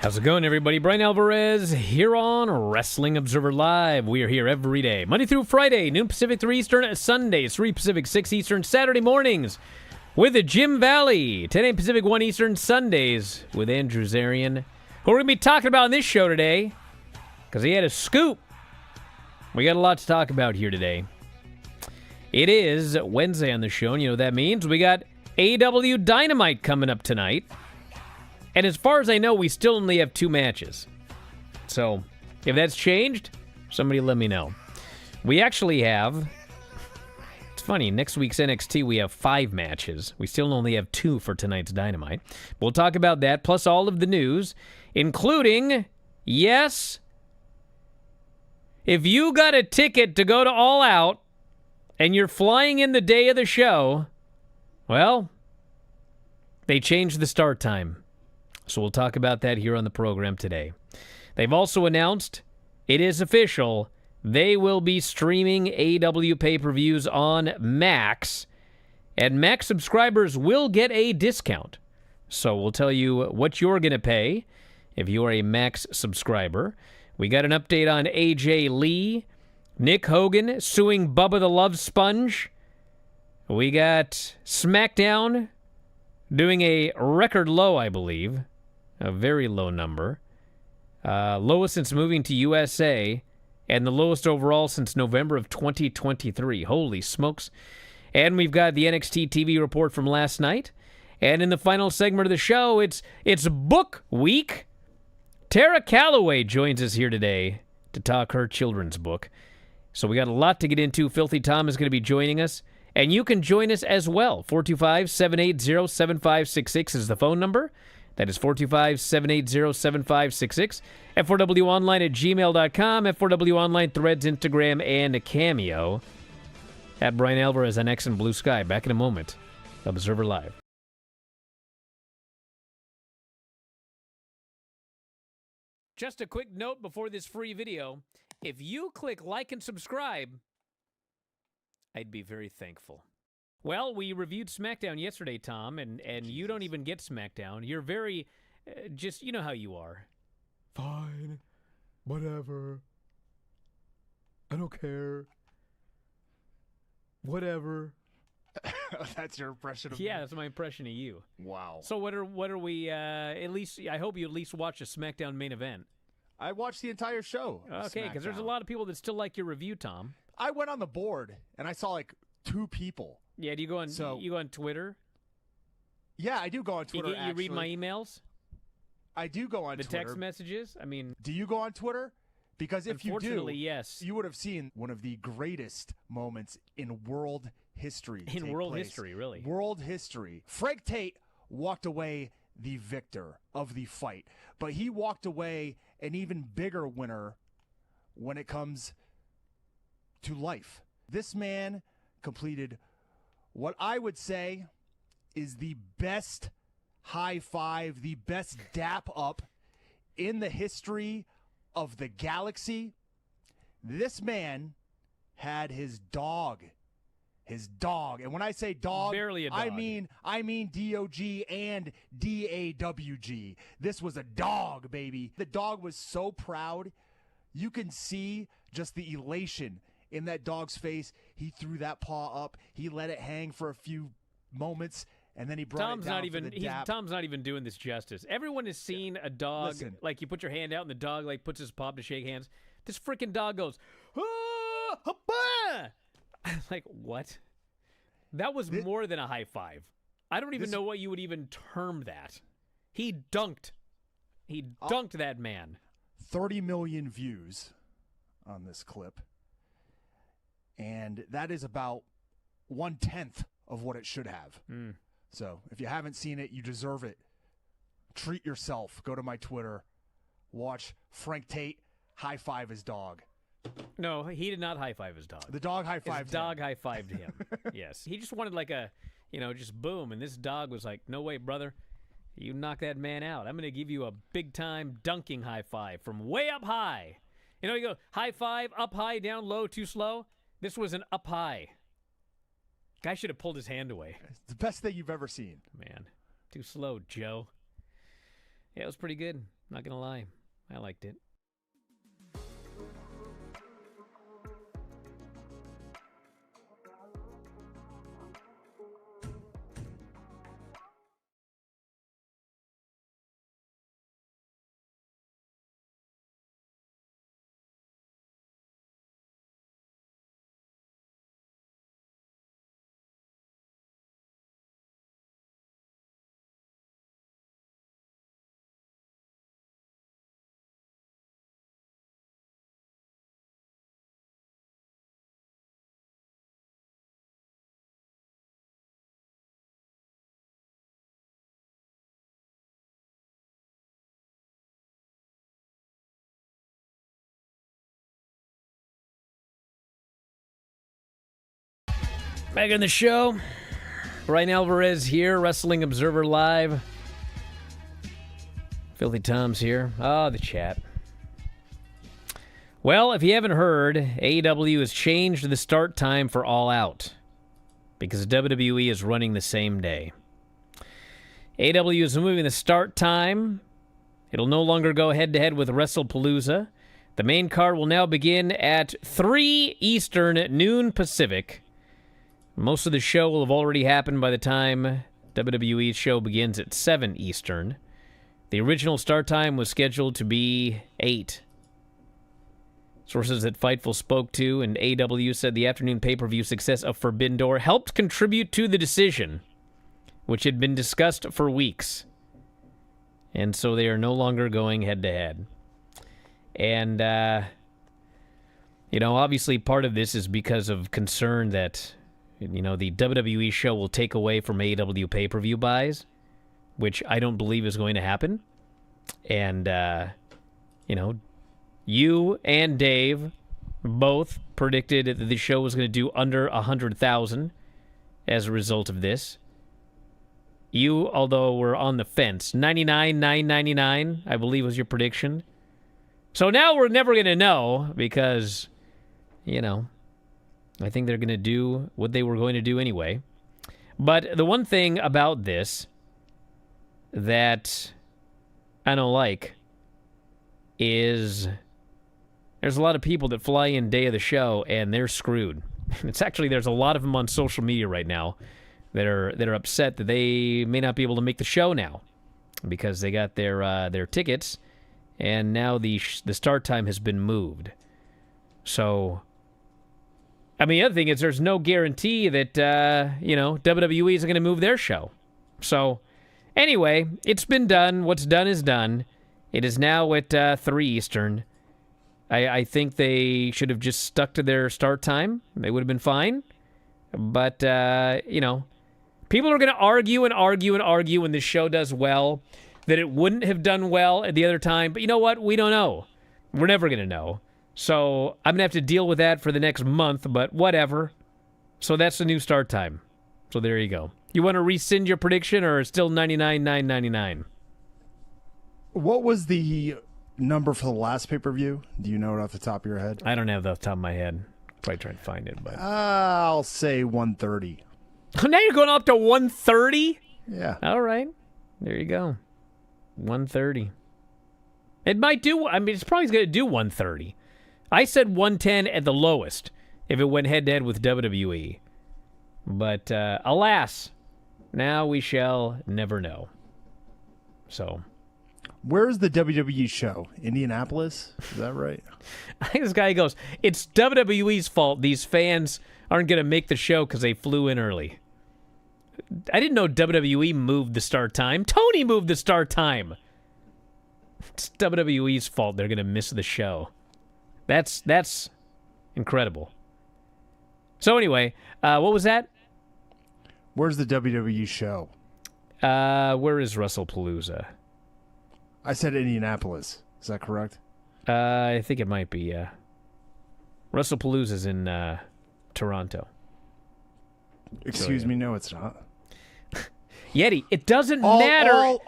How's it going, everybody? Bryan Alvarez here on Wrestling Observer Live. We are here every day, Monday through Friday, noon Pacific, 3 Eastern, Sundays, 3 Pacific, 6 Eastern, Saturday mornings with Jim Valley, 10 a.m. Pacific, 1 Eastern, Sundays with Andrew Zarian, who we're going to be talking about on this show today because he had a scoop. We got a lot to talk about here today. It is Wednesday on the show, and you know what that means. We got AEW Dynamite coming up tonight. And as far as I know, we still only have 2 matches. So, if that's changed, somebody let me know. We actually have... It's funny, next week's NXT, we have 5 matches. We still only have 2 for tonight's Dynamite. We'll talk about that, plus all of the news, including, yes, if you got a ticket to go to All Out, and you're flying in the day of the show, well, they changed the start time. So we'll talk about that here on the program today. They've also announced, it is official, they will be streaming AEW pay-per-views on Max, and Max subscribers will get a discount. So we'll tell you what you're going to pay if you are a Max subscriber. We got an update on AJ Lee, Nick Hogan suing Bubba the Love Sponge. We got SmackDown doing a record low, I believe. A very low number. Lowest since moving to USA, and the lowest overall since November of 2023. Holy smokes. And we've got the NXT TV report from last night. And in the final segment of the show, it's Book Week. Tara Calloway joins us here today to talk her children's book. So we got a lot to get into. Filthy Tom is going to be joining us. And you can join us as well. 425-780-7566 is the phone number. That is 425-780-7566. F4WOnline@gmail.com. F4W Online, Threads, Instagram, and a Cameo. At Bryan Alvarez on X and Blue Sky. Back in a moment. Observer Live. Just a quick note before this free video. If you click like and subscribe, I'd be very thankful. Well, we reviewed SmackDown yesterday, Tom, and you don't even get SmackDown. You're very, just, you know how you are. Fine. Whatever. I don't care. Whatever. That's your impression of me? Yeah, that's my impression of you. Wow. So what are we, at least, I hope you at least watch a SmackDown main event. I watched the entire show. Okay, because there's a lot of people that still like your review, Tom. I went on the board, and I saw like 2 people. Yeah, do you go on, you go on Twitter? Yeah, I do go on Twitter, You read my emails? I do go on the Twitter. Text messages? I mean... Do you go on Twitter? Because if you do, yes. You would have seen one of the greatest moments in world history. In world history, really. World history. Frank Tate walked away the victor of the fight, but he walked away an even bigger winner when it comes to life. This man completed what I would say is the best high five, the best dap up in the history of the galaxy. This man had his dog. And when I say dog, barely a dog. I mean D-O-G and D-A-W-G. This was a dog, baby. The dog was so proud. You can see just the elation in that dog's face. He threw that paw up. He let it hang for a few moments, and then he brought it down for the dap. Tom's not even doing this justice. Everyone has seen a dog, like you put your hand out and the dog like puts his paw up to shake hands. This freaking dog goes, ah, ha-bah! Like, what? That was more than a high five. I don't even know what you would even term that. He dunked. He dunked that man. 30 million views on this clip. And that is about 1/10 of what it should have. So if you haven't seen it, you deserve it. Treat yourself. Go to my Twitter. Watch Frank Tate high-five his dog. No, he did not high-five his dog. The dog high-fived him. His dog high-fived him. Yes. He just wanted like a, just boom. And this dog was like, no way, brother. You knock that man out. I'm going to give you a big-time dunking high-five from way up high. You go high-five, up high, down low, too slow. This was an up high. Guy should have pulled his hand away. It's the best thing you've ever seen. Man, too slow, Joe. Yeah, it was pretty good. Not going to lie. I liked it. Back on the show, Bryan Alvarez here, Wrestling Observer Live. Filthy Tom's here. The chat. Well, if you haven't heard, AEW has changed the start time for All Out because WWE is running the same day. AEW is moving the start time. It'll no longer go head-to-head with WrestlePalooza. The main card will now begin at 3 Eastern, noon Pacific. Most of the show will have already happened by the time WWE's show begins at 7 Eastern. The original start time was scheduled to be 8. Sources that Fightful spoke to and AEW said the afternoon pay-per-view success of Forbidden Door helped contribute to the decision, which had been discussed for weeks. And so they are no longer going head-to-head. And, obviously part of this is because of concern that the WWE show will take away from AEW pay-per-view buys, which I don't believe is going to happen. And, you and Dave both predicted that the show was going to do under 100,000 as a result of this. You, although were on the fence, 99,999, I believe was your prediction. So now we're never going to know because, I think they're going to do what they were going to do anyway. But the one thing about this that I don't like is there's a lot of people that fly in day of the show and they're screwed. There's a lot of them on social media right now that are upset that they may not be able to make the show now because they got their tickets and now the start time has been moved. So, the other thing is there's no guarantee that, WWE is going to move their show. So, anyway, it's been done. What's done is done. It is now at 3 Eastern. I think they should have just stuck to their start time. They would have been fine. But, people are going to argue and argue and argue when this show does well that it wouldn't have done well at the other time. But you know what? We don't know. We're never going to know. So I'm going to have to deal with that for the next month, but whatever. So that's the new start time. So there you go. You want to rescind your prediction or still 99,999? What was the number for the last pay-per-view? Do you know it off the top of your head? I don't have it off the top of my head. Probably trying to find it, but I'll say 130. Now you're going up to 130? Yeah. All right. There you go. 130. It might do, it's probably going to do 130. I said 110 at the lowest if it went head-to-head with WWE. But alas, now we shall never know. So, where's the WWE show? Indianapolis? Is that right? I think this guy goes, it's WWE's fault these fans aren't going to make the show because they flew in early. I didn't know WWE moved the start time. Tony moved the start time. It's WWE's fault they're going to miss the show. That's incredible. So anyway, what was that? Where's the WWE show? Where is WrestlePalooza? I said Indianapolis. Is that correct? I think it might be, yeah. WrestlePalooza's in Toronto. Excuse me, no, it's not. Yeti, it doesn't matter.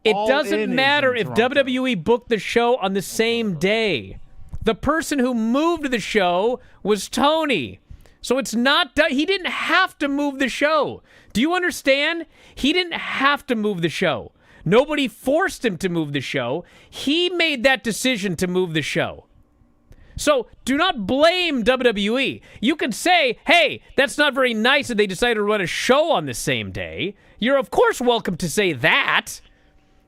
It doesn't matter if WWE booked the show on the same day. The person who moved the show was Tony. So it's not, he didn't have to move the show. Do you understand? He didn't have to move the show. Nobody forced him to move the show. He made that decision to move the show. So do not blame WWE. You could say, hey, that's not very nice that they decided to run a show on the same day. You're, of course, welcome to say that.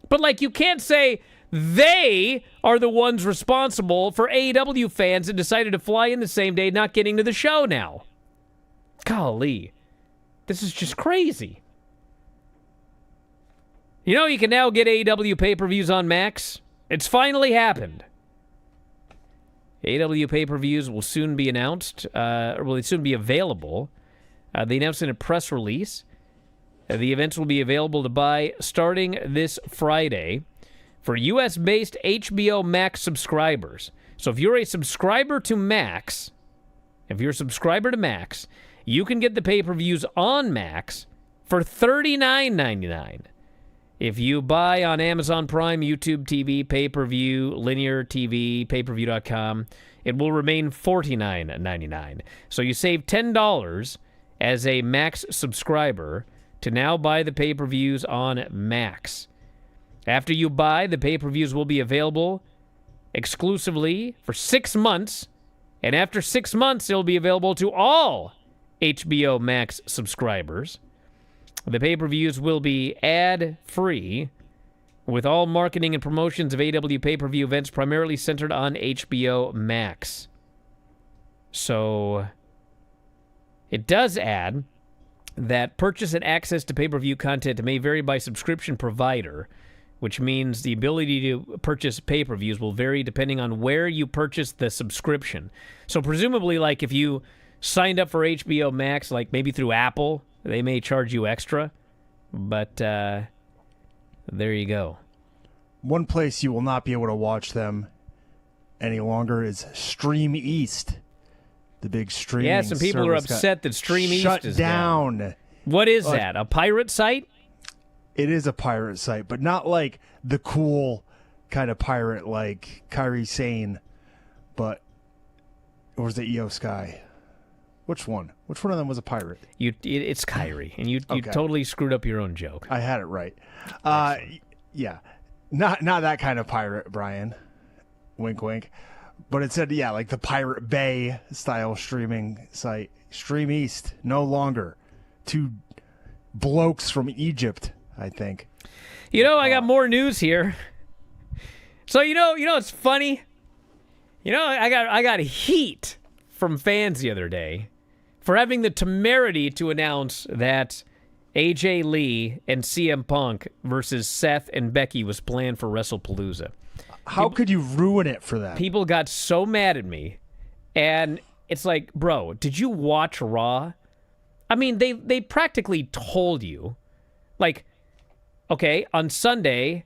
But, like, you can't say they are the ones responsible for AEW fans that decided to fly in the same day not getting to the show now. Golly. This is just crazy. You know, you can now get AEW pay-per-views on Max. It's finally happened. AEW pay-per-views will soon be announced, or will soon be available. They announced in a press release. The events will be available to buy starting this Friday for U.S.-based HBO Max subscribers. So if you're a subscriber to Max, you can get the pay-per-views on Max for $39.99. If you buy on Amazon Prime, YouTube TV, pay-per-view, linear TV, payperview.com, it will remain $49.99. So you save $10 as a Max subscriber to now buy the pay-per-views on Max. After you buy, the pay-per-views will be available exclusively for 6 months, and after 6 months, it'll be available to all HBO Max subscribers. The pay-per-views will be ad-free, with all marketing and promotions of AEW pay-per-view events primarily centered on HBO Max. So, it does add that purchase and access to pay-per-view content may vary by subscription provider, which means the ability to purchase pay-per-views will vary depending on where you purchase the subscription. So presumably, like, if you signed up for HBO Max, like maybe through Apple, they may charge you extra. But there you go. One place you will not be able to watch them any longer is Stream East. The big streaming Yeah, some people are upset that Stream East is down. What is that? A pirate site? It is a pirate site, but not like the cool kind of pirate like Kairi Sane, but or was it Io Sky? Which one? Which one of them was a pirate? It's Kairi, and you totally screwed up your own joke. I had it right. Yeah, not that kind of pirate, Brian. Wink, wink. But it said, yeah, like the Pirate Bay style streaming site. Stream East, no longer. 2 blokes from Egypt, I think. You know, I got more news here. So you know, it's funny. You know, I got heat from fans the other day for having the temerity to announce that AJ Lee and CM Punk versus Seth and Becky was planned for WrestlePalooza. How could you ruin it for them? People got so mad at me, and it's like, bro, did you watch Raw? I mean, they practically told you, like, okay, on Sunday,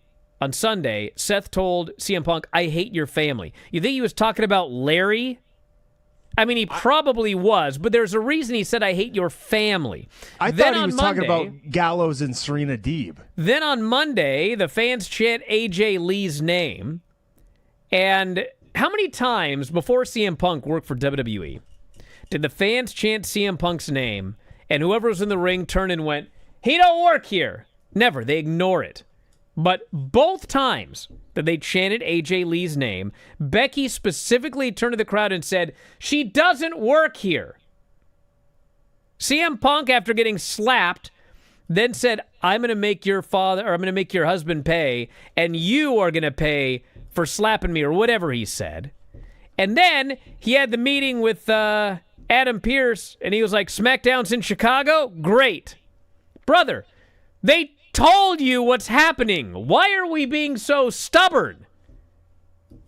Seth told CM Punk, I hate your family. You think he was talking about Larry? I mean, he probably was, but there's a reason he said, I hate your family. I thought he was talking about Gallows and Serena Deeb. Then on Monday, the fans chant AJ Lee's name. And how many times before CM Punk worked for WWE did the fans chant CM Punk's name and whoever was in the ring turned and went, he don't work here? Never. They ignore it. But both times that they chanted AJ Lee's name, Becky specifically turned to the crowd and said, she doesn't work here. CM Punk, after getting slapped, then said, I'm going to make your husband pay, and you are going to pay for slapping me, or whatever he said. And then he had the meeting with Adam Pearce, and he was like, SmackDown's in Chicago? Great. Brother, they told you what's happening. Why are we being so stubborn?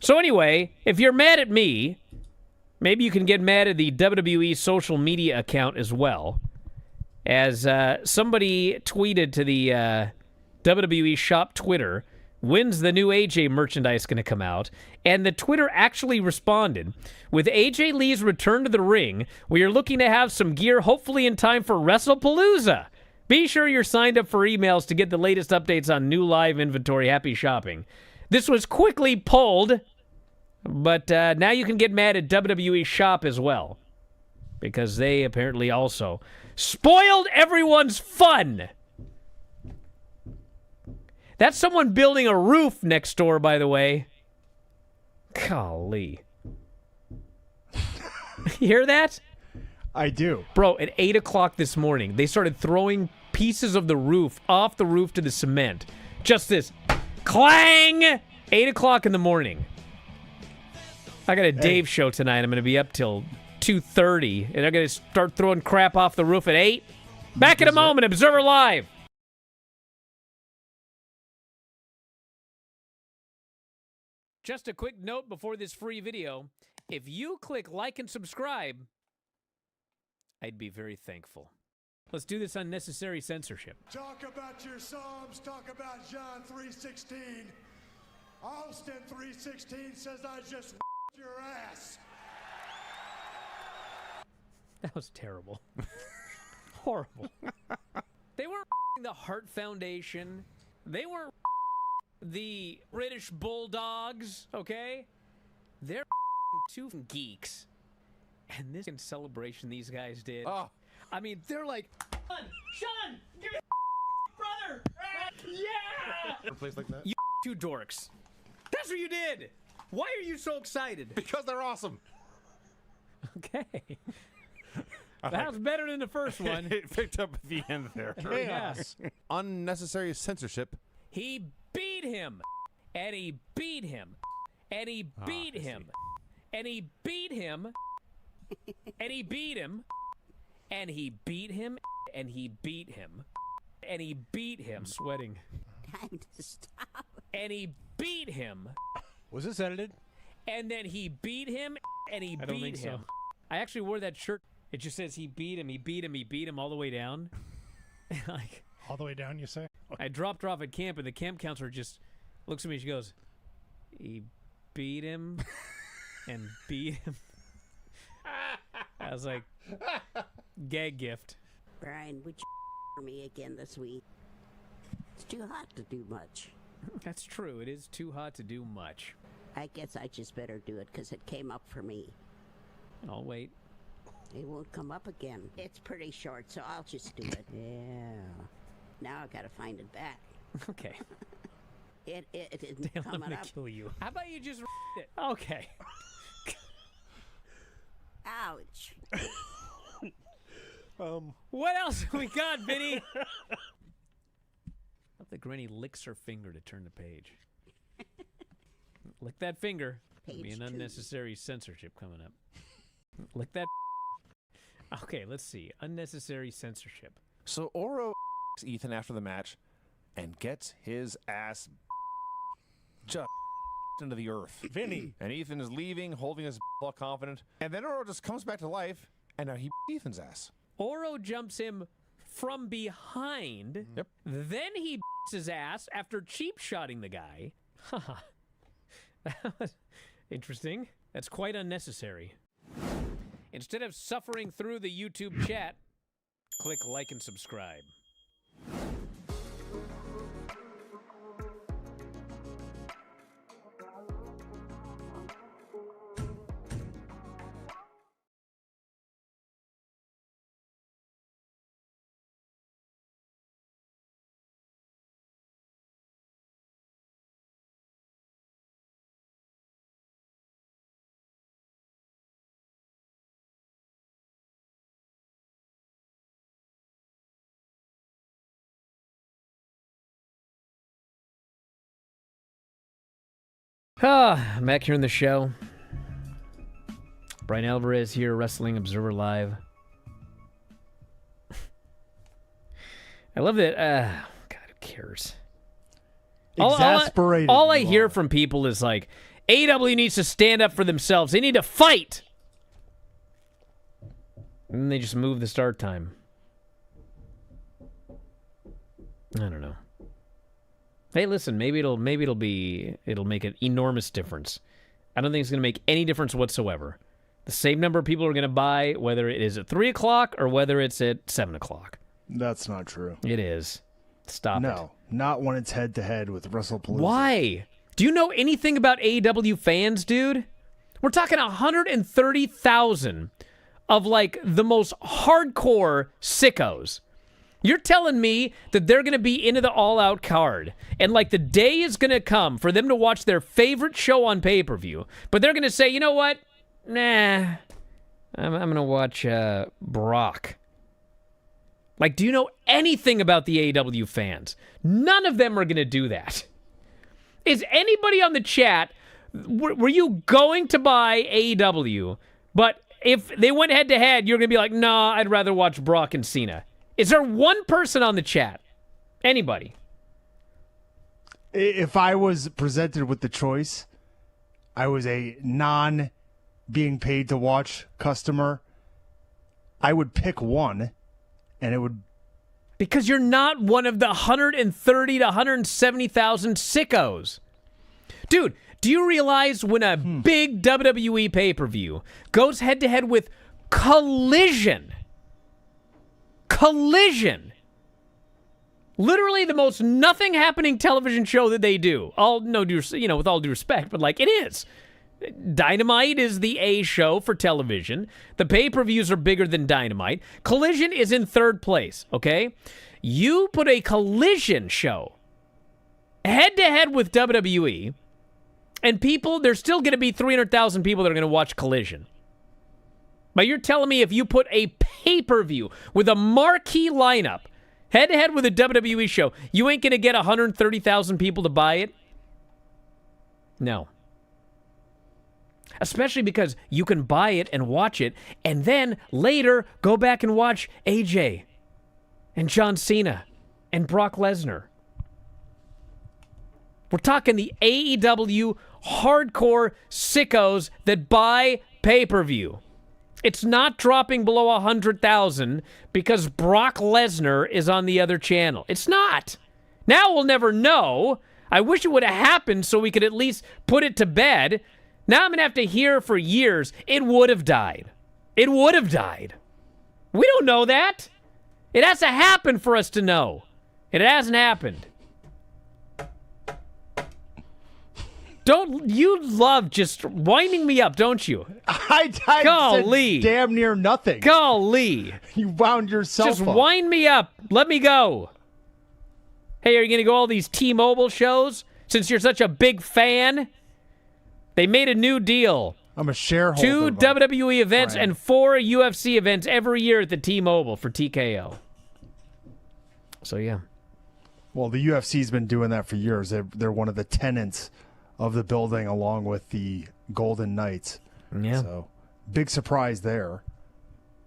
So anyway, if you're mad at me, maybe you can get mad at the WWE social media account as well. As somebody tweeted to the WWE shop Twitter, when's the new AJ merchandise going to come out? And the Twitter actually responded, with AJ Lee's return to the ring, we are looking to have some gear hopefully in time for WrestlePalooza. Be sure you're signed up for emails to get the latest updates on new live inventory. Happy shopping. This was quickly pulled, but now you can get mad at WWE shop as well, because they apparently also spoiled everyone's fun. That's someone building a roof next door, by the way. Golly. You hear that? I do. Bro, at 8 o'clock this morning, they started throwing pieces of the roof off the roof to the cement. Just this. Clang! 8 o'clock in the morning. I got a Dave show tonight. I'm going to be up till 2:30, and I'm going to start throwing crap off the roof at 8. Back in a moment, Observer Live. Just a quick note before this free video. If you click like and subscribe, I'd be very thankful. Let's do this unnecessary censorship. Talk about your Psalms, talk about John 3:16. Austin 3:16 says I just your ass. That was terrible. Horrible. They weren't the Heart Foundation. They weren't the British Bulldogs, okay? They're two geeks. And this celebration these guys did. Oh. I mean, they're like, Sean, give me brother. Yeah. A place like that? You two dorks. That's what you did. Why are you so excited? Because they're awesome. Okay. That was better than the first one. It picked up at the end there. Chaos. Unnecessary censorship. He beat him. And he beat him. And he beat him. And he beat him. And he beat him. And he beat him. And he beat him. And he beat him. I'm sweating. Time to stop. And he beat him. Was this edited? And then he beat him. And he I don't beat think him. so. I actually wore that shirt. It just says he beat him. He beat him. He beat him all the way down. Like, All the way down, you say? I dropped her off at camp, and the camp counselor just looks at me. She goes, he beat him and beat him. I was like, gag gift. Brian, would you for me again this week? It's too hot to do much. That's true. It is too hot to do much. I guess I just better do it because it came up for me. I'll wait. It won't come up again. It's pretty short, so I'll just do it. Yeah. Now I gotta find it back. Okay. It isn't Dale, I'm coming gonna up. kill you. How about you just it? Okay. Ouch. What else we got, Vinny? I love that Granny licks her finger to turn the page. Lick that finger. There'll be Page an two. unnecessary censorship coming up. Lick that. Okay, let's see. Unnecessary censorship. So Oro Ethan after the match and gets his ass just into the earth. Vinny. And Ethan is leaving, holding his all confident. And then Oro just comes back to life, and now he Ethan's ass. Oro jumps him from behind. Yep. Then he his ass after cheap shotting the guy. Haha. That was interesting. That's quite unnecessary. Instead of suffering through the YouTube chat, click like and subscribe. I'm back here in the show. Bryan Alvarez here, Wrestling Observer Live. I love that. God, who cares? Exasperated. All I you hear are. from people is like, AEW needs to stand up for themselves. They need to fight. And then they just move the start time. I don't know. Hey, listen, maybe it'll make an enormous difference. I don't think it's going to make any difference whatsoever. The same number of people are going to buy, whether it is at 3 o'clock or whether it's at 7 o'clock. That's not true. It is. Stop it. No, not when it's head to head with WrestlePalooza. Why? Do you know anything about AEW fans, dude? We're talking 130,000 of like the most hardcore sickos. You're telling me that they're going to be into the all-out card, and like the day is going to come for them to watch their favorite show on pay-per-view, but they're going to say, you know what? Nah, I'm going to watch Brock. Like, do you know anything about the AEW fans? None of them are going to do that. Is anybody on the chat, were you going to buy AEW, but if they went head-to-head, you're going to be like, nah, I'd rather watch Brock and Cena? Is there one person on the chat? Anybody? If I was presented with the choice, I was a non-being paid to watch customer, I would pick one, and it would... Because you're not one of the 130 to 170,000 sickos. Dude, do you realize when a big WWE pay-per-view goes head-to-head with Collision? Collision. Literally the most nothing happening television show that they do. With all due respect, but like it is. Dynamite is the A show for television. The pay-per-views are bigger than Dynamite. Collision is in third place, okay? You put a Collision show head-to-head with WWE, and there's still going to be 300,000 people that are going to watch Collision. But you're telling me if you put a pay-per-view with a marquee lineup head-to-head with a WWE show, you ain't going to get 130,000 people to buy it? No. Especially because you can buy it and watch it, and then later go back and watch AJ and John Cena and Brock Lesnar. We're talking the AEW hardcore sickos that buy pay-per-view. It's not dropping below 100,000 because Brock Lesnar is on the other channel. It's not. Now we'll never know. I wish it would have happened so we could at least put it to bed. Now I'm going to have to hear for years, it would have died. It would have died. We don't know that. It has to happen for us to know. It hasn't happened. You love just winding me up, don't you? I Golly. said damn near nothing. Golly. You wound yourself Just up. wind me up. Let me go. Hey, are you going to go all these T-Mobile shows since you're such a big fan? They made a new deal. I'm a shareholder. 2 WWE events Bryan. and 4 UFC events every year at the T-Mobile for TKO. So, yeah. Well, the UFC's been doing that for years. They're one of the tenants of the building along with the Golden Knights. Yeah. So, big surprise there.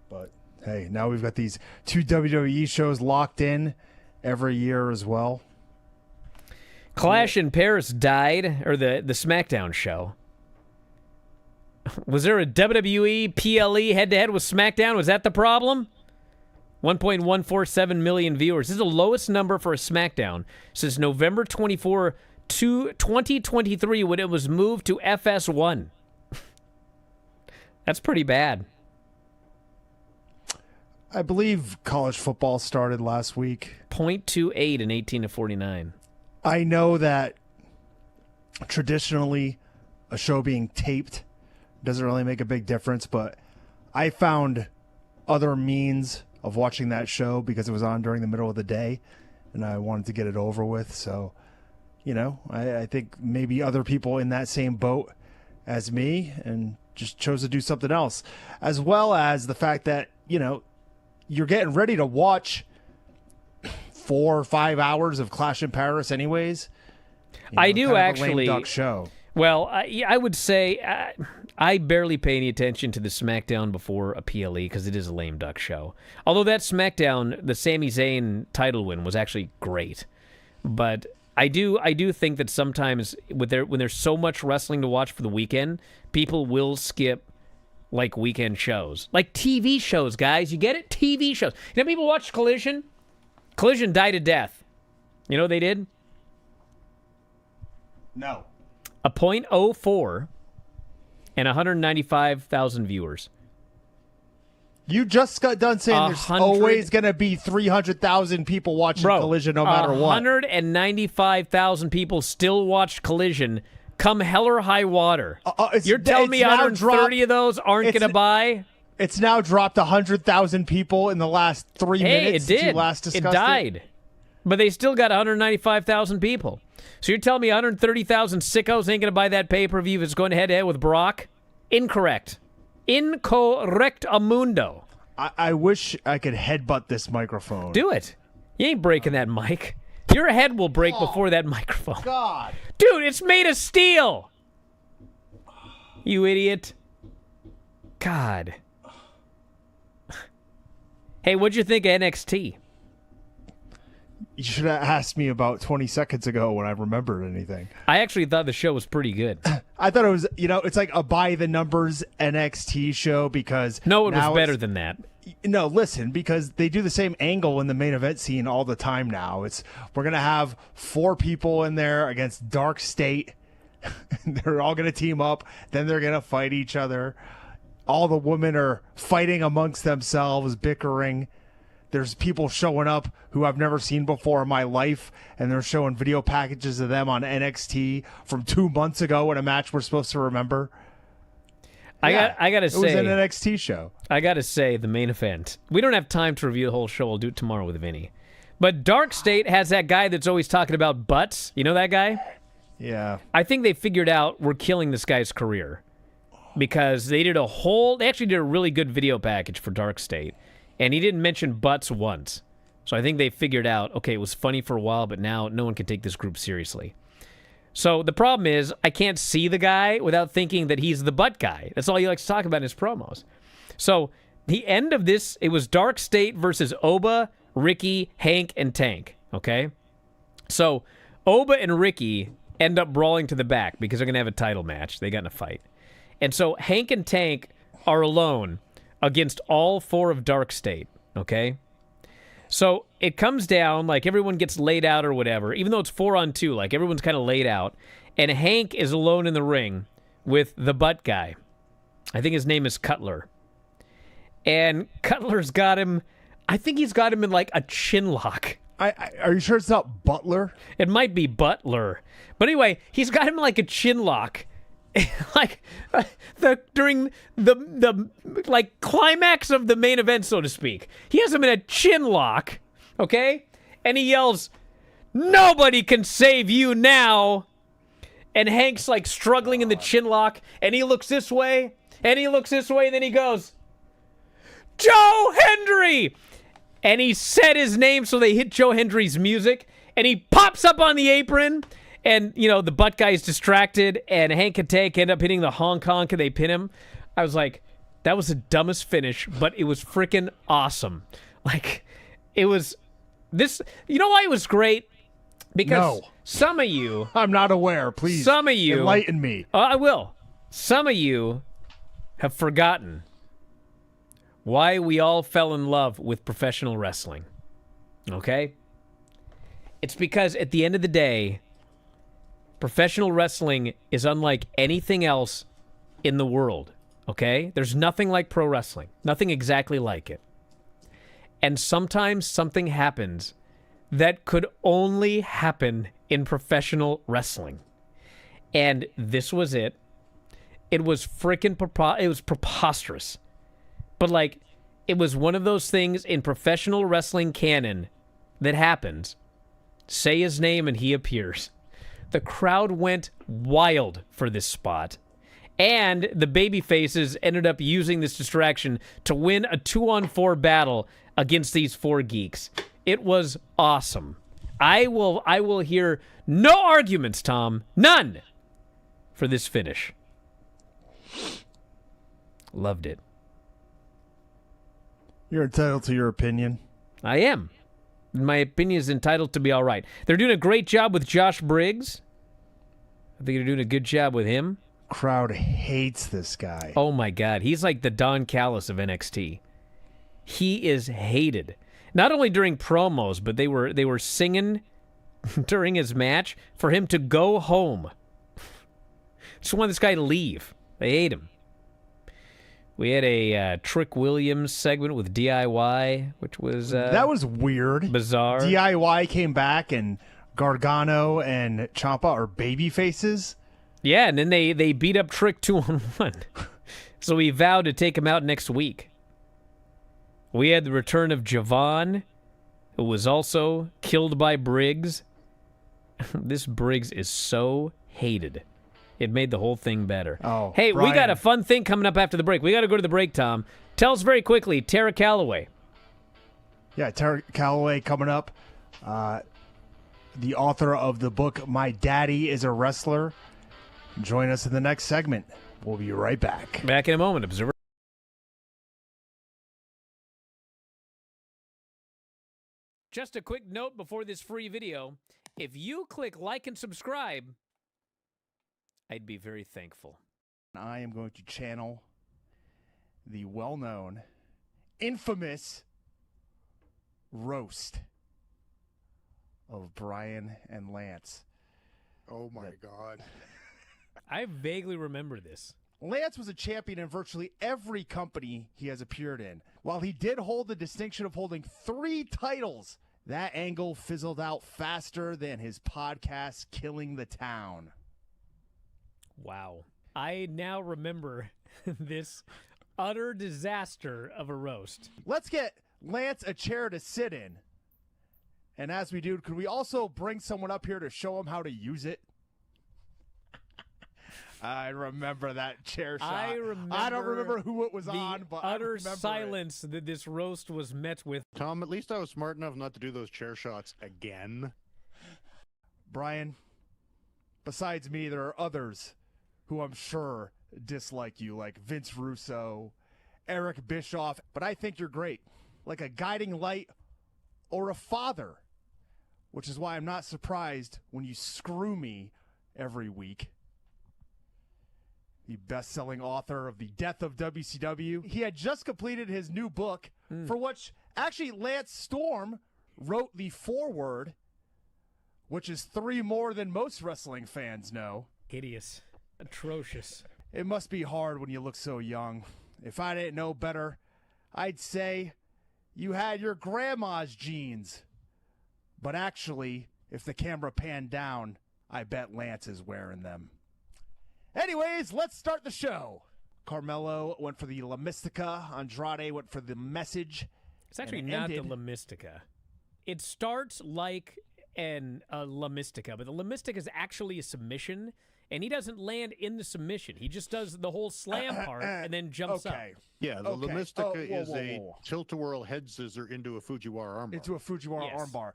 But, hey, now we've got these 2 WWE shows locked in every year as well. Clash in Paris died, or the SmackDown show. Was there a WWE PLE head-to-head with SmackDown? Was that the problem? 1.147 million viewers. This is the lowest number for a SmackDown since November 24, 2023, when it was moved to FS1. That's pretty bad. I believe college football started last week. 0.28 in 18 to 49. I know that traditionally a show being taped doesn't really make a big difference, but I found other means of watching that show because it was on during the middle of the day and I wanted to get it over with. So, I think maybe other people in that same boat as me and just chose to do something else, as well as the fact that, you're getting ready to watch 4 or 5 hours of Clash in Paris anyways. I do kind of actually. a lame duck show. Well, I would say I barely pay any attention to the SmackDown before a PLE because it is a lame duck show. Although that SmackDown, the Sami Zayn title win was actually great. But I do think that sometimes when there's so much wrestling to watch for the weekend, people will skip like weekend shows. Like TV shows, guys. You get it? TV shows. People watch Collision? Collision died a death. You know what they did? No. A .04 and 195,000 viewers. You just got done saying there's always going to be 300,000 people watching Collision no matter what. 195,000 people still watched Collision come hell or high water. You're telling me 130 of those aren't going to buy? It's now dropped 100,000 people in the last 3 minutes it did. since you last discussed It died. But they still got 195,000 people. So you're telling me 130,000 sickos ain't going to buy that pay-per-view if it's going head-to-head with Brock? Incorrect. Incorrect amundo. I wish I could headbutt this microphone. Do it. You ain't breaking that mic. Your head will break before that microphone. God. Dude, it's made of steel. You idiot. God. Hey, what'd you think of NXT? You should have asked me about 20 seconds ago when I remembered anything. I actually thought the show was pretty good. I thought it was, it's like a by-the-numbers NXT show because... No, it was better than that. No, listen, because they do the same angle in the main event scene all the time now. We're going to have 4 people in there against Dark State. They're all going to team up. Then they're going to fight each other. All the women are fighting amongst themselves, bickering. There's people showing up who I've never seen before in my life, and they're showing video packages of them on NXT from 2 months ago in a match we're supposed to remember. I gotta say, it was an NXT show. I gotta say, the main event. We don't have time to review the whole show. We'll do it tomorrow with Vinny. But Dark State has that guy that's always talking about butts. You know that guy? Yeah. I think they figured out we're killing this guy's career because they actually did a really good video package for Dark State, and he didn't mention butts once. So I think they figured out, okay, it was funny for a while, but now no one can take this group seriously. So the problem is I can't see the guy without thinking that he's the butt guy. That's all he likes to talk about in his promos. So the end of this, it was Dark State versus Oba, Ricky, Hank, and Tank, okay? So Oba and Ricky end up brawling to the back because they're going to have a title match. They got in a fight. And so Hank and Tank are alone against all 4 of Dark State, okay? So it comes down, like everyone gets laid out or whatever, even though it's 4-on-2, like everyone's kind of laid out. And Hank is alone in the ring with the butt guy. I think his name is Cutler. And Cutler's got him, I think he's got him in like a chin lock. Are you sure it's not Butler? It might be Butler. But anyway, he's got him like a chin lock. Like during the like climax of the main event, so to speak. He has him in a chin lock, okay? And he yells, "Nobody can save you now." And Hank's like struggling in the chin lock, and he looks this way, and he looks this way, and then he goes, "Joe Hendry!" And he said his name, so they hit Joe Hendry's music, and he pops up on the apron. And, the butt guy's distracted, and Hank and Tank end up hitting the honk honk, and they pin him. I was like, that was the dumbest finish, but it was freaking awesome. Like, it was this. You know why it was great? Because some of you. I'm not aware. Please. Some of you. Enlighten me. I will. Some of you have forgotten why we all fell in love with professional wrestling. Okay? It's because at the end of the day, professional wrestling is unlike anything else in the world, okay? There's nothing like pro wrestling. Nothing exactly like it. And sometimes something happens that could only happen in professional wrestling. And this was it. It was freaking preposterous. But, like, it was one of those things in professional wrestling canon that happens. Say his name and he appears. The crowd went wild for this spot. And the babyfaces ended up using this distraction to win a 2-on-4 battle against these 4 geeks. It was awesome. I will hear no arguments, Tom. None for this finish. Loved it. You're entitled to your opinion. I am. My opinion is entitled to be all right. They're doing a great job with Josh Briggs. I think they're doing a good job with him. Crowd hates this guy. Oh, my God. He's like the Don Callis of NXT. He is hated. Not only during promos, but they were singing during his match for him to go home. Just want this guy to leave. They hate him. We had a Trick Williams segment with DIY, which was that was weird. Bizarre. DIY came back, and Gargano and Ciampa are baby faces. Yeah, and then they beat up Trick 2-on-1. So we vowed to take him out next week. We had the return of Javon, who was also killed by Briggs. This Briggs is so hated. It made the whole thing better. Oh, hey, Bryan. we got a fun thing coming up after the break. We got to go to the break, Tom. Tell us very quickly, Tara Calloway. Yeah, Tara Calloway coming up. The author of the book My Daddy is a Wrestler. Join us in the next segment. We'll be right back. Back in a moment, Observer. Just a quick note before this free video. If you click like and subscribe, I'd be very thankful. I am going to channel the well-known, infamous roast of Bryan and Lance. Oh, my God. I vaguely remember this. Lance was a champion in virtually every company he has appeared in. While he did hold the distinction of holding 3 titles, that angle fizzled out faster than his podcast, Killing the Town. Wow. I now remember this utter disaster of a roast. Let's get Lance a chair to sit in. And as we do, could we also bring someone up here to show him how to use it? I remember that chair shot. I don't remember who it was the on, but utter I remember silence that this roast was met with. Tom, at least I was smart enough not to do those chair shots again. Bryan, besides me, there are others who I'm sure dislike you, like Vince Russo, Eric Bischoff, but I think you're great, like a guiding light or a father, which is why I'm not surprised when you screw me every week. The best-selling author of The Death of WCW. He had just completed his new book, for which actually Lance Storm wrote the foreword, which is 3 more than most wrestling fans know. Hideous. Atrocious. It must be hard when you look so young. If I didn't know better, I'd say you had your grandma's jeans. But actually, if the camera panned down, I bet Lance is wearing them. Anyways, let's start the show. Carmelo went for the La Mystica. Andrade went for the Message. It's actually and it not the ended- La Mystica. It starts like a La Mystica, but the La Mystica is actually a submission, and he doesn't land in the submission. He just does the whole slam part and then jumps up. Okay. Yeah, the Okay. La Mystica Oh, whoa, is whoa, a whoa. tilt-a-whirl head scissor into a Fujiwara armbar. Into a Fujiwara Yes. armbar.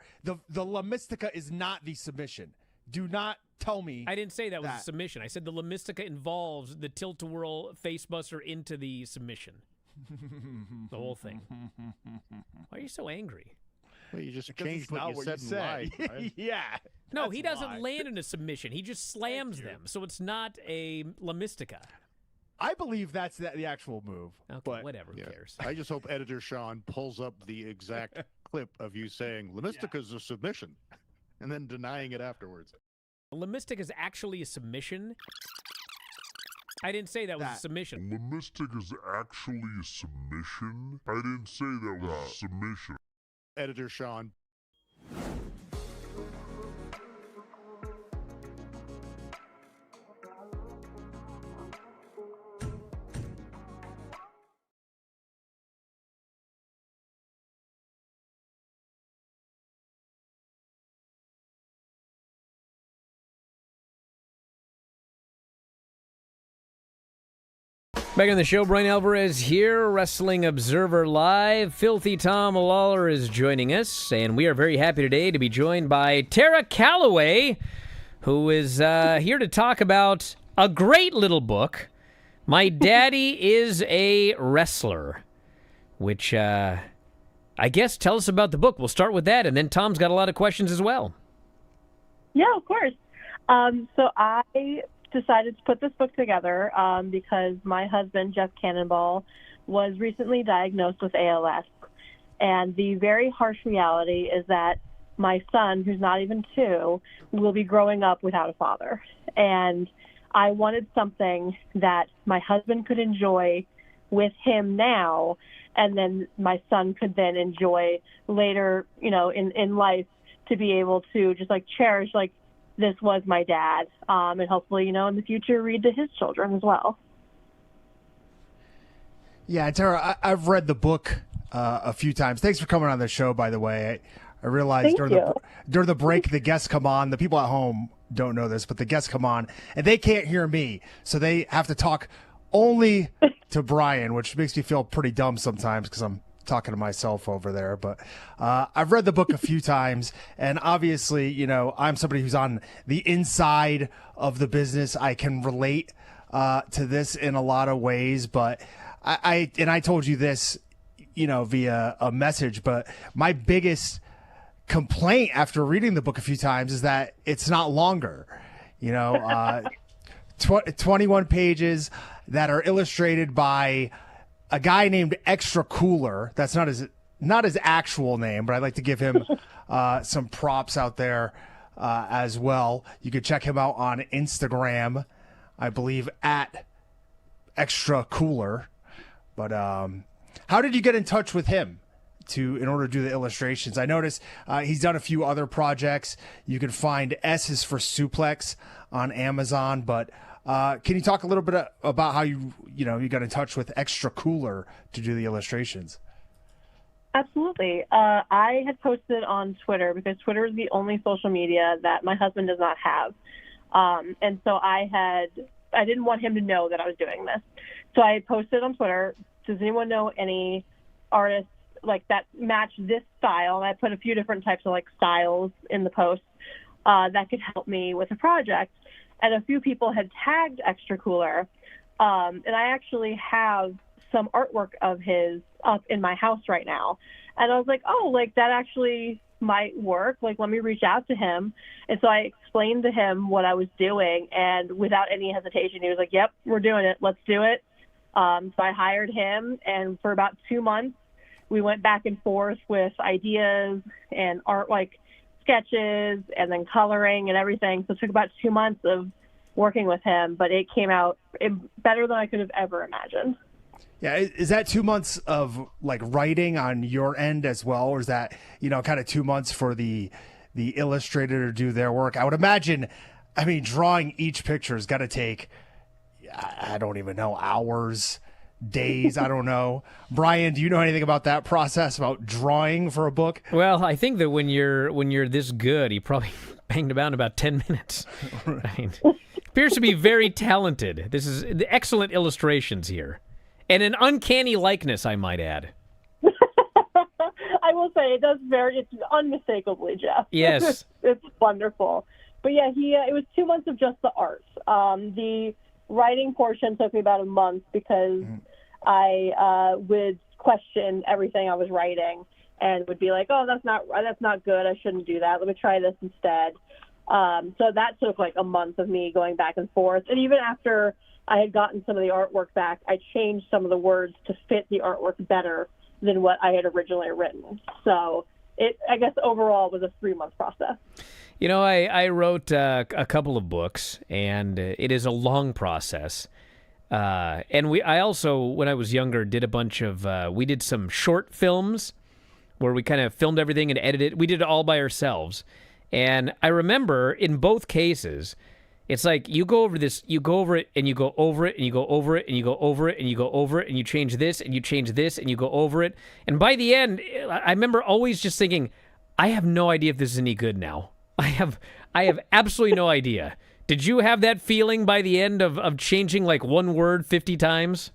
The La Mystica is not the submission. Do not tell me. I didn't say that was a That. submission. I said the La Mystica involves the tilt-a-whirl facebuster into the submission. The whole thing. Why are you so angry? Well, you just Because changed it's what not you what said you and lied. said. Right? Yeah. No, that's he doesn't why. land in a submission. He just slams them, so it's not a La Mystica. I believe that's the actual move. Okay, but whatever, who Yeah. cares? I just hope editor Sean pulls up the exact clip of you saying La Mystica's a submission and then denying it afterwards. La Mystica is actually a submission. I didn't say that was a That. submission. The Mystic is actually a submission? I didn't say that was a submission. Editor Sean. Back on the show, Bryan Alvarez here, Wrestling Observer Live. Filthy Tom Lawler is joining us, and we are very happy today to be joined by Tara Calloway, who is here to talk about a great little book, My Daddy is a Wrestler, which I guess tell us about the book. We'll start with that, and then Tom's got a lot of questions as well. Yeah, of course. So I decided to put this book together because my husband, Jeff Cannonball, was recently diagnosed with ALS. And the very harsh reality is that my son, who's not even 2, will be growing up without a father. And I wanted something that my husband could enjoy with him now, and then my son could then enjoy later, in life, to be able to just cherish this was my dad, and hopefully, in the future, read to his children as well. Yeah, Tara, I've read the book a few times. Thanks for coming on the show, by the way. I realized during the break, the guests come on. The people at home don't know this, but the guests come on, and they can't hear me, so they have to talk only to Bryan, which makes me feel pretty dumb sometimes because I'm talking to myself over there. But I've read the book a few times, and obviously, you know, I'm somebody who's on the inside of the business. I can relate to this in a lot of ways, but I told you this, you know, via a message, but my biggest complaint after reading the book a few times is that it's not longer, you know, 21 pages that are illustrated by a guy named Extra Cooler. That's not his actual name, but I'd like to give him some props out there as well. You could check him out on Instagram, I believe, at Extra Cooler. But how did you get in touch with him in order to do the illustrations? I noticed he's done a few other projects. You can find S is for Suplex on Amazon, but can you talk a little bit about how you got in touch with Extra Cooler to do the illustrations? Absolutely. I had posted on Twitter because Twitter is the only social media that my husband does not have. And so I didn't want him to know that I was doing this. So I posted on Twitter, does anyone know any artists like that match this style? And I put a few different types of like styles in the post that could help me with a project. And a few people had tagged Extra Cooler. And I actually have some artwork of his up in my house right now. And I was like, oh, like that actually might work. Like, let me reach out to him. And so I explained to him what I was doing. And without any hesitation, he was like, yep, we're doing it. Let's do it. So I hired him. And for about 2 months, we went back and forth with ideas and art, like sketches and then coloring and everything. So it took about 2 months of working with him, but it came out better than I could have ever imagined. Yeah. Is that 2 months of like writing on your end as well? Or is that, you know, kind of 2 months for the illustrator to do their work? I would imagine, I mean, drawing each picture has got to take, I don't even know, hours, days. I don't know. Bryan, do you know anything about that process, about drawing for a book? Well, I think that when you're this good, he probably banged about in about 10 minutes. I mean, appears to be very talented. This is the excellent illustrations here. And an uncanny likeness, I might add. I will say it's unmistakably Jeff. Yes. It's wonderful. But yeah, it was 2 months of just the art. The writing portion took me about a month because I would question everything I was writing and would be like, oh, that's not good. I shouldn't do that. Let me try this instead. So that took like a month of me going back and forth. And even after I had gotten some of the artwork back, I changed some of the words to fit the artwork better than what I had originally written. So I guess overall it was a 3-month process. You know, I wrote a couple of books, and it is a long process. And I also, when I was younger, did a bunch of, we did some short films where we kind of filmed everything and edited it. We did it all by ourselves. And I remember in both cases, it's like you go over this, you go over it, and you go over it, and you go over it, and you go over it, and you go over it, and you change this, and you change this, and you go over it. And by the end, I remember always just thinking, I have no idea if this is any good now. I have absolutely no idea. Did you have that feeling by the end of changing like one word 50 times?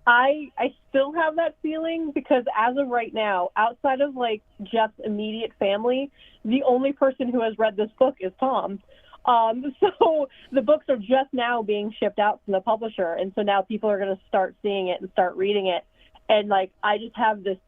I still have that feeling because as of right now, outside of like Jeff's immediate family, the only person who has read this book is Tom. So the books are just now being shipped out from the publisher. And so now people are going to start seeing it and start reading it. And like, I just have this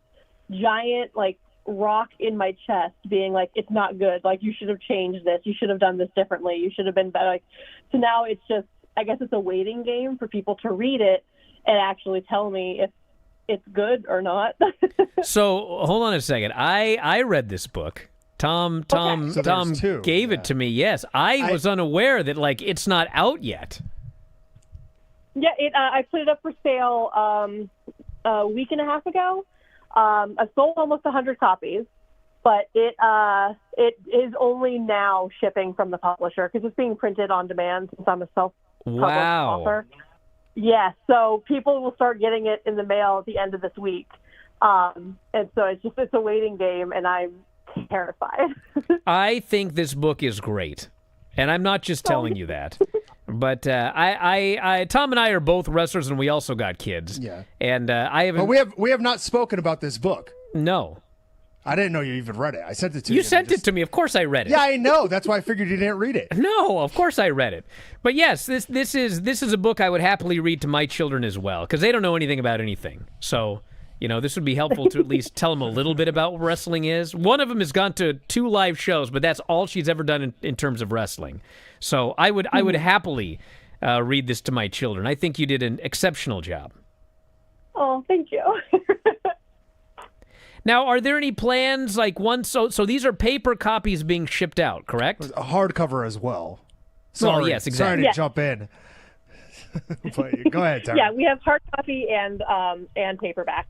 giant like rock in my chest being like, it's not good. Like, you should have changed this. You should have done this differently. You should have been better. Like, so now it's just, I guess it's a waiting game for people to read it and actually tell me if it's good or not. So hold on a second. I read this book. Tom gave it to me. Yes. I was unaware that like it's not out yet. Yeah. I put it up for sale a week and a half ago. I sold almost 100 copies, but it is only now shipping from the publisher because it's being printed on demand since I'm a self-published author. Yeah, so people will start getting it in the mail at the end of this week. And so it's a waiting game, and I'm terrified. I think this book is great, and I'm not just telling you that. But Tom and I are both wrestlers, and we also got kids. Yeah. And I haven't. But we have not spoken about this book. No. I didn't know you even read it. I sent it to you. You sent it to me. Of course I read it. Yeah, I know. That's why I figured you didn't read it. No, of course I read it. But yes, this is a book I would happily read to my children as well, because they don't know anything about anything. So, this would be helpful to at least tell them a little bit about what wrestling is. One of them has gone to 2 live shows, but that's all she's ever done in terms of wrestling. So I would happily read this to my children. I think you did an exceptional job. Oh, thank you. Now, are there any plans like so these are paper copies being shipped out, correct? A hardcover as well. Sorry, yes, exactly. Sorry to jump in. But go ahead, Tara. Yeah, we have hard copy and paperback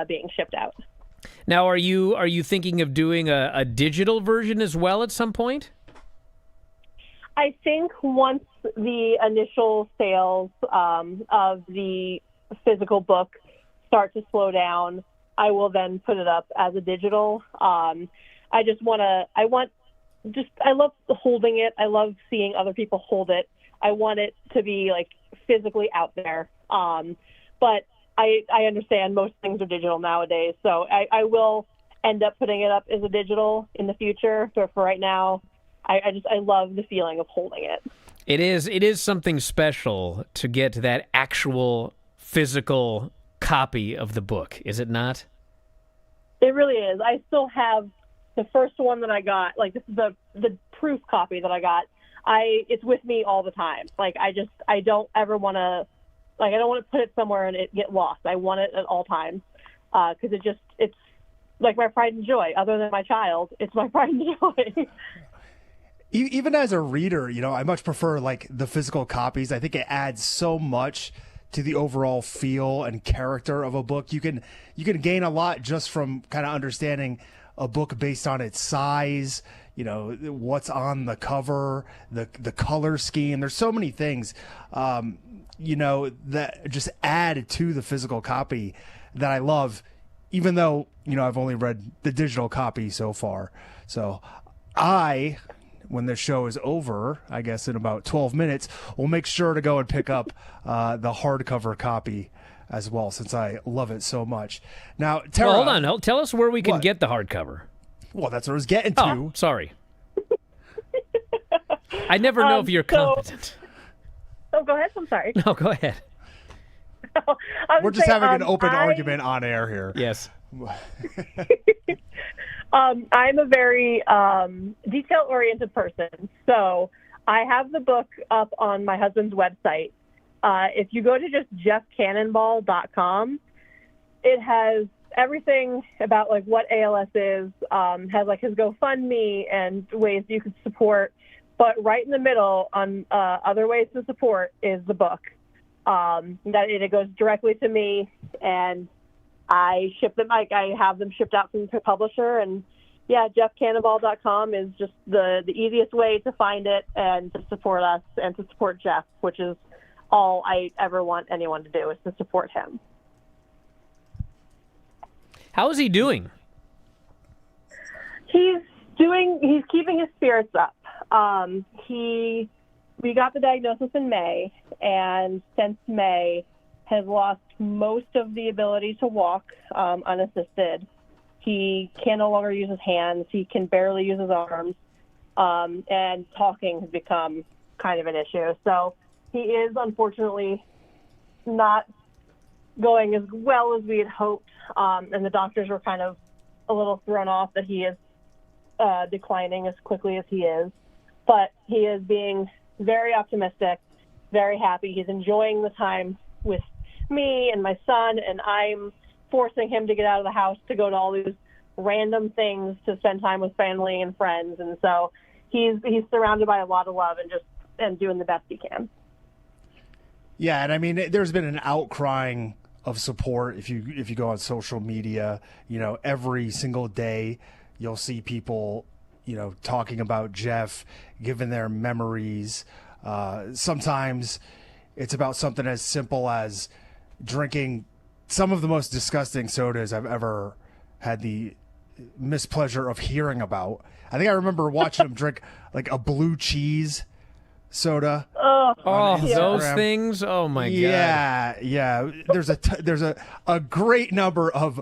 being shipped out. Now, are you thinking of doing a digital version as well at some point? I think once the initial sales of the physical book start to slow down, I will then put it up as a digital. I love holding it. I love seeing other people hold it. I want it to be like physically out there. But I understand most things are digital nowadays. So I will end up putting it up as a digital in the future. But for right now, I love the feeling of holding it. It is something special to get that actual physical copy of the book, is it not? It really is. I still have the first one that I got. Like, this is the proof copy that I got. It's with me all the time. Like, I don't ever want to, like, I don't want to put it somewhere and it get lost. I want it at all times because it's like my pride and joy. Other than my child, it's my pride and joy. Even as a reader, I much prefer like the physical copies. I think it adds so much to the overall feel and character of a book. You can gain a lot just from kind of understanding a book based on its size, what's on the cover, the color scheme. There's so many things, that just add to the physical copy that I love, even though, I've only read the digital copy so far. So when the show is over, I guess in about 12 minutes, we'll make sure to go and pick up the hardcover copy as well, since I love it so much. Now, Tara, hold on. Tell us where we can get the hardcover. Well, that's what I was getting to. Oh, sorry. I never know if you're competent. Oh, go ahead. I'm sorry. No, go ahead. We're just having an open argument on air here. Yes. I'm a very detail-oriented person, so I have the book up on my husband's website. If you go to just jeffcannonball.com, it has everything about like what ALS is, has like his GoFundMe and ways you could support. But right in the middle on other ways to support is the book. It goes directly to me, and I ship them. I have them shipped out from the publisher, and yeah, jeffcannonball.com is just the easiest way to find it and to support us and to support Jeff, which is all I ever want anyone to do, is to support him. How is he doing? He's keeping his spirits up. We got the diagnosis in May, and since May has lost most of the ability to walk unassisted. He can no longer use his hands. He can barely use his arms. And talking has become kind of an issue. So he is unfortunately not going as well as we had hoped. And the doctors were kind of a little thrown off that he is declining as quickly as he is. But he is being very optimistic, very happy. He's enjoying the time with me and my son, and I'm forcing him to get out of the house to go to all these random things to spend time with family and friends. And so he's surrounded by a lot of love and doing the best he can. Yeah, and I mean, there's been an outcrying of support. If you go on social media, every single day you'll see people, talking about Jeff, giving their memories. Sometimes it's about something as simple as drinking some of the most disgusting sodas I've ever had the mispleasure of hearing about. I think I remember watching him drink like a blue cheese soda. Oh, Instagram. those things! Oh my god! Yeah. There's a great number of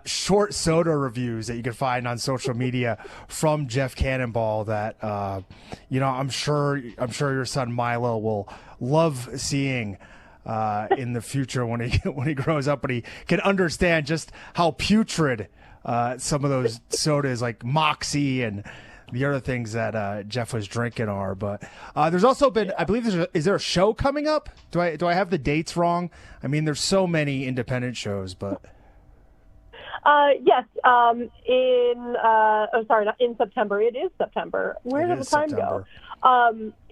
short soda reviews that you can find on social media from Jeff Cannonball that I'm sure your son Milo will love seeing in the future when he grows up, and he can understand just how putrid some of those sodas like Moxie and the other things that Jeff was drinking are. But there's also been, I believe, is there a show coming up? Do I have the dates wrong? I mean, there's so many independent shows, but yes. Not in September. It is September. Where did the time go?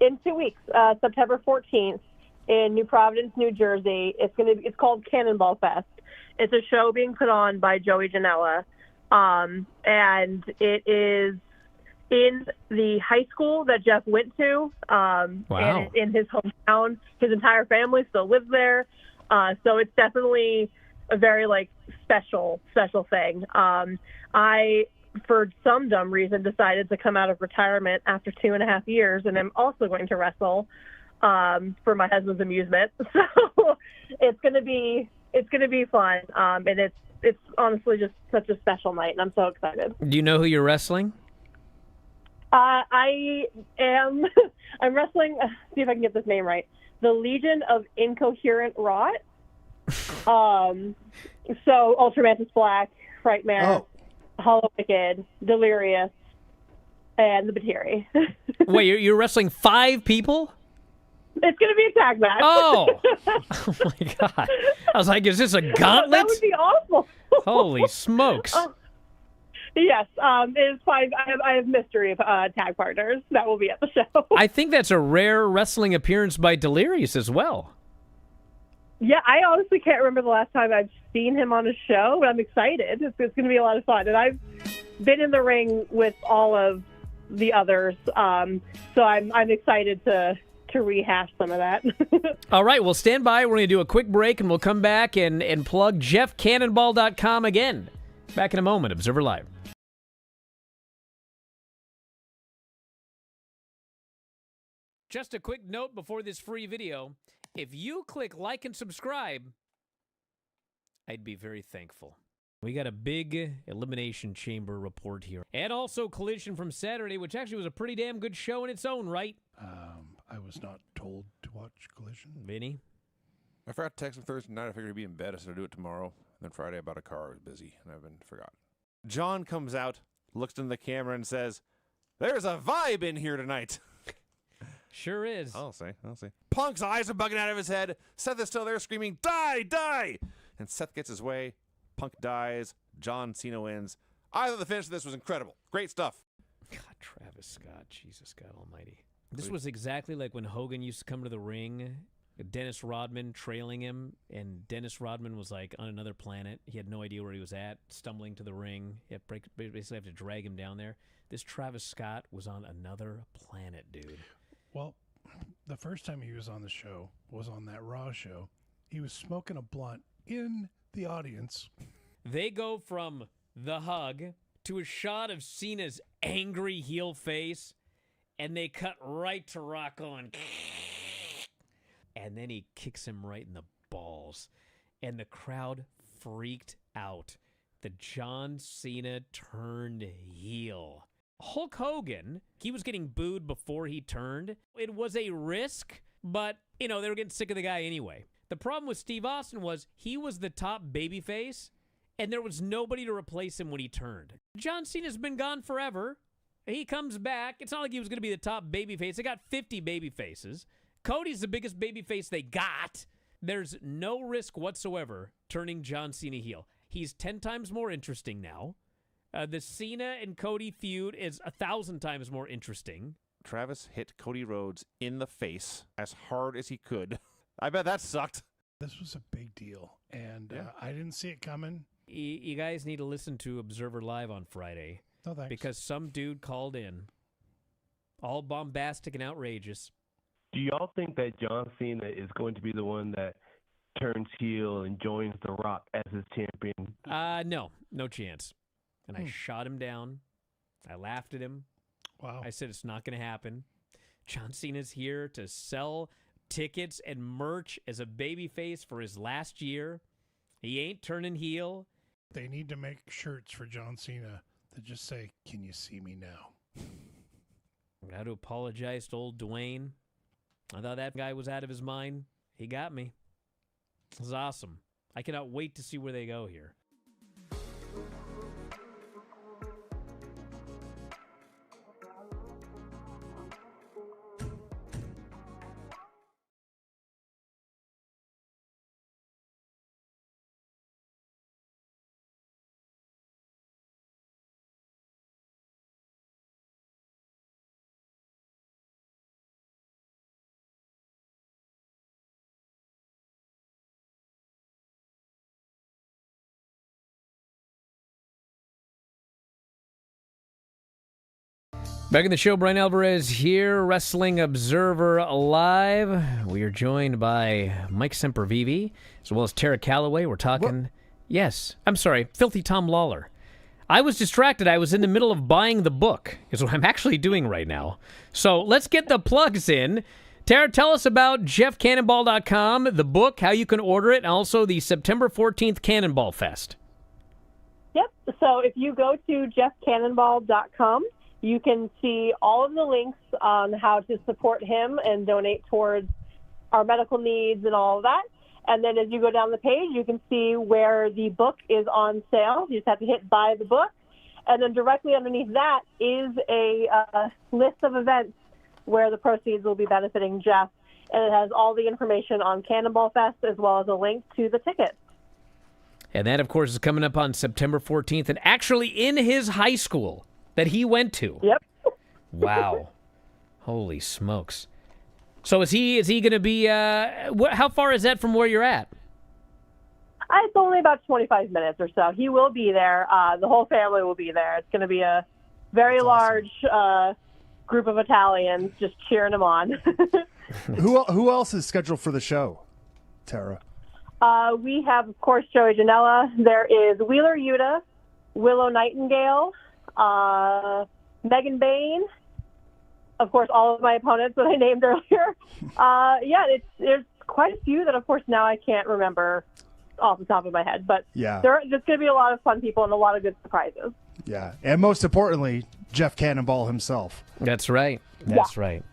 In 2 weeks, September 14th in New Providence, New Jersey. It's called Cannonball Fest. It's a show being put on by Joey Janela, and it is in the high school that Jeff went to, and in his hometown. His entire family still lives there. So it's definitely a very special thing. I, for some dumb reason, decided to come out of retirement after 2.5 years, and I'm also going to wrestle for my husband's amusement. So it's gonna be fun. And it's honestly just such a special night, and I'm so excited. Do you know who you're wrestling? I'm wrestling, see if I can get this name right, the Legion of Incoherent Rot. So Ultramantis Black, Frightmare, Hollow Wicked, Delirious, and the Bateri. Wait, you're wrestling 5 people? It's going to be a tag match. Oh my god! I was like, is this a gauntlet? That would be awful. Holy smokes! Yes, it is fine. I have mystery tag partners that will be at the show. I think that's a rare wrestling appearance by Delirious as well. Yeah, I honestly can't remember the last time I've seen him on a show, but I'm excited. It's going to be a lot of fun. And I've been in the ring with all of the others, so I'm excited to rehash some of that. All right, well, stand by. We're going to do a quick break, and we'll come back and plug JeffCannonball.com again. Back in a moment. Observer Live. Just a quick note before this free video. If you click like and subscribe, I'd be very thankful. We got a big Elimination Chamber report here. And also Collision from Saturday, which actually was a pretty damn good show in its own right. I was not told to watch Collision. Vinny? I forgot to text him Thursday night. I figured he'd be in bed. I said I'd do it tomorrow. And then Friday I bought a car. I was busy, and I've been forgot. John comes out, looks into the camera, and says, "There's a vibe in here tonight." Sure is. I'll say. Punk's eyes are bugging out of his head. Seth is still there screaming, "Die, die!" And Seth gets his way. Punk dies. John Cena wins. I thought the finish of this was incredible. Great stuff. God, Travis Scott. Jesus God almighty. This was exactly like when Hogan used to come to the ring, Dennis Rodman trailing him, and Dennis Rodman was like on another planet. He had no idea where he was at, stumbling to the ring. He had basically have to drag him down there. This Travis Scott was on another planet, dude. Well, the first time he was on the show was on that Raw show. He was smoking a blunt in the audience. They go from the hug to a shot of Cena's angry heel face, and they cut right to Rock On. And then he kicks him right in the balls. And the crowd freaked out. The John Cena turned heel. Hulk Hogan, he was getting booed before he turned. It was a risk, but, they were getting sick of the guy anyway. The problem with Steve Austin was he was the top babyface, and there was nobody to replace him when he turned. John Cena's been gone forever. He comes back. It's not like he was going to be the top babyface. They got 50 babyfaces. Cody's the biggest babyface they got. There's no risk whatsoever turning John Cena heel. He's 10 times more interesting now. The Cena and Cody feud is 1,000 times more interesting. Travis hit Cody Rhodes in the face as hard as he could. I bet that sucked. This was a big deal, and I didn't see it coming. You guys need to listen to Observer Live on Friday. No thanks. Because some dude called in, all bombastic and outrageous. Do y'all think that John Cena is going to be the one that turns heel and joins The Rock as his champion? No chance. And I shot him down. I laughed at him. Wow. I said it's not going to happen. John Cena's here to sell tickets and merch as a babyface for his last year. He ain't turning heel. They need to make shirts for John Cena that just say, "Can you see me now?" I got to apologize to old Dwayne. I thought that guy was out of his mind. He got me. This is awesome. I cannot wait to see where they go here. Back in the show, Bryan Alvarez here, Wrestling Observer Live. We are joined by Mike Sempervive, as well as Tara Calloway. We're talking... What? Yes. I'm sorry. Filthy Tom Lawler. I was distracted. I was in the middle of buying the book, is what I'm actually doing right now. So let's get the plugs in. Tara, tell us about JeffCannonball.com, the book, how you can order it, and also the September 14th Cannonball Fest. Yep. So if you go to JeffCannonball.com, you can see all of the links on how to support him and donate towards our medical needs and all of that. And then as you go down the page, you can see where the book is on sale. You just have to hit buy the book. And then directly underneath that is a list of events where the proceeds will be benefiting Jeff. And it has all the information on Cannonball Fest as well as a link to the tickets. And that, of course, is coming up on September 14th and actually in his high school that he went to. Yep. Wow. Holy smokes. So is he going to be, how far is that from where you're at? It's only about 25 minutes or so. He will be there. The whole family will be there. It's going to be a very large group of Italians just cheering him on. Who else is scheduled for the show, Tara? We have, of course, Joey Janela. There is Wheeler Yuta, Willow Nightingale, Megan Bain, of course, all of my opponents that I named earlier. There's quite a few that, of course, now I can't remember off the top of my head. But yeah, there's going to be a lot of fun people and a lot of good surprises. Yeah, and most importantly, Jeff Cannonball himself. That's right. That's right.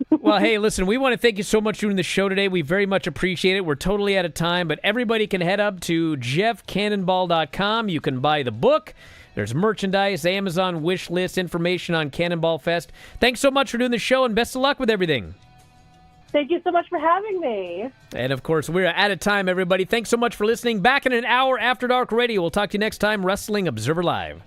Well, hey, listen, we want to thank you so much for doing the show today. We very much appreciate it. We're totally out of time, but everybody can head up to jeffcannonball.com. You can buy the book. There's merchandise, Amazon wish list, information on Cannonball Fest. Thanks so much for doing the show, and best of luck with everything. Thank you so much for having me. And, of course, we're out of time, everybody. Thanks so much for listening. Back in an hour after Dark Radio. We'll talk to you next time, Wrestling Observer Live.